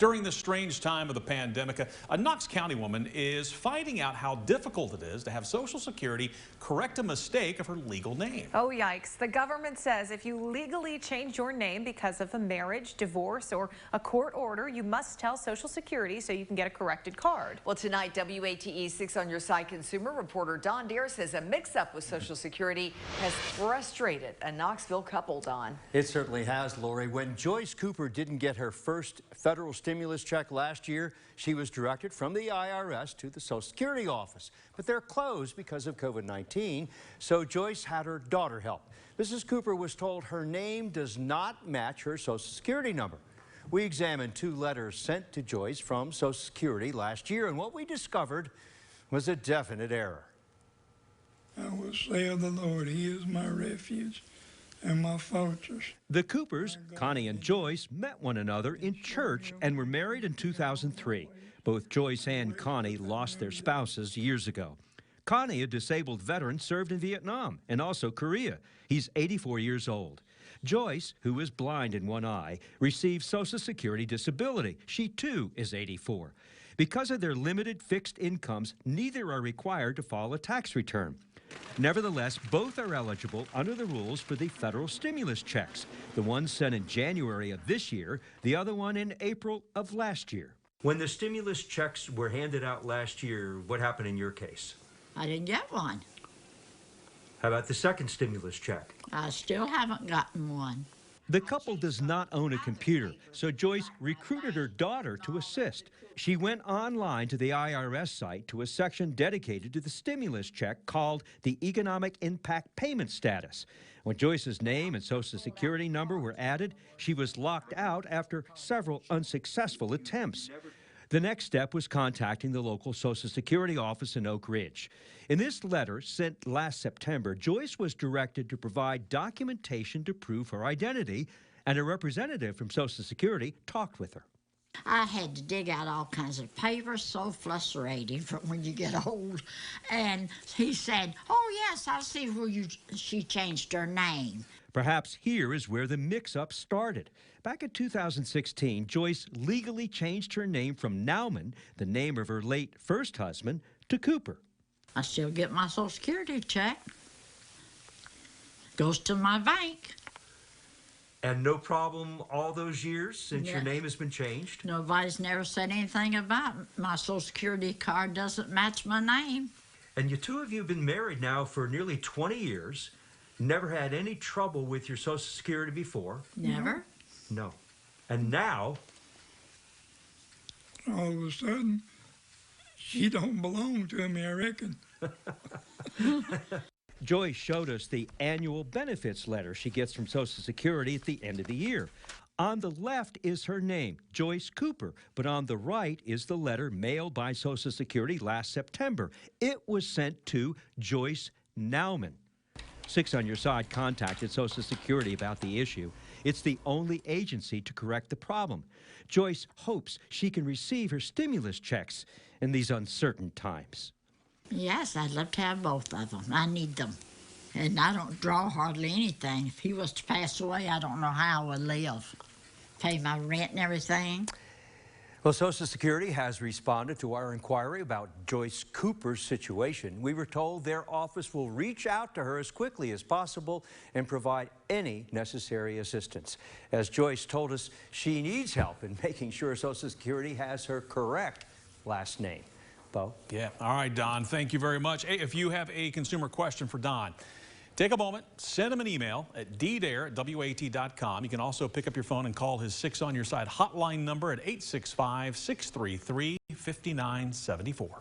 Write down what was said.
During this strange time of the pandemic, a Knox County woman is finding out how difficult it is to have Social Security correct a mistake of her legal name. Oh, yikes. The government says if you legally change your name because of a marriage, divorce, or a court order, you must tell Social Security so you can get a corrected card. Well, tonight, WATE 6 on Your Side consumer reporter Don Dare says a mix-up with Social Security has frustrated a Knoxville couple, Don. It certainly has, Lori. When Joyce Cooper didn't get her first federal stimulus check last year, she was directed from the IRS to the Social Security office. But they're closed because of COVID-19, so Joyce had her daughter help. Mrs. Cooper was told her name does not match her Social Security number. We examined 2 letters sent to Joyce from Social Security last year, and what we discovered was a definite error. I will say of the Lord, He is my refuge and my fortress. The Coopers, Connie and Joyce, met one another in church and were married in 2003. Both Joyce and Connie lost their spouses years ago. Connie, a disabled veteran, served in Vietnam and also Korea. He's 84 years old. Joyce, who is blind in one eye, receives Social Security disability. She, too, is 84. Because of their limited fixed incomes, neither are required to file a tax return. Nevertheless, both are eligible under the rules for the federal stimulus checks, the one sent in January of this year, the other one in April of last year. When the stimulus checks were handed out last year, what happened in your case? I didn't get one. How about the second stimulus check? I still haven't gotten one. The couple does not own a computer, so Joyce recruited her daughter to assist. She went online to the IRS site to a section dedicated to the stimulus check called the Economic Impact Payment Status. When Joyce's name and Social Security number were added, she was locked out after several unsuccessful attempts. The next step was contacting the local Social Security office in Oak Ridge. In this letter, sent last September, Joyce was directed to provide documentation to prove her identity, and a representative from Social Security talked with her. I had to dig out all kinds of papers, so frustrating from when you get old. And he said, oh, yes, I see where she changed her name. Perhaps here is where the mix-up started. Back in 2016, Joyce legally changed her name from Nauman, the name of her late first husband, to Cooper. I still get my Social Security check. Goes to my bank. And no problem all those years since your name has been changed? Nobody's never said anything about my Social Security card doesn't match my name. And you two of you have been married now for nearly 20 years. Never had any trouble with your Social Security before? Never. No. And now? All of a sudden, she don't belong to me, I reckon. Joyce showed us the annual benefits letter she gets from Social Security at the end of the year. On the left is her name, Joyce Cooper, but on the right is the letter mailed by Social Security last September. It was sent to Joyce Nauman. 6 on Your Side contacted Social Security about the issue. It's the only agency to correct the problem. Joyce hopes she can receive her stimulus checks in these uncertain times. Yes, I'd love to have both of them. I need them. And I don't draw hardly anything. If he was to pass away, I don't know how I would live. Pay my rent and everything. Well, Social Security has responded to our inquiry about Joyce Cooper's situation. We were told their office will reach out to her as quickly as possible and provide any necessary assistance. As Joyce told us, she needs help in making sure Social Security has her correct last name. Bo? Yeah. All right, Don. Thank you very much. Hey, if you have a consumer question for Don, take a moment, send him an email at ddare@wat.com. You can also pick up your phone and call his 6 on Your Side hotline number at 865-633-5974.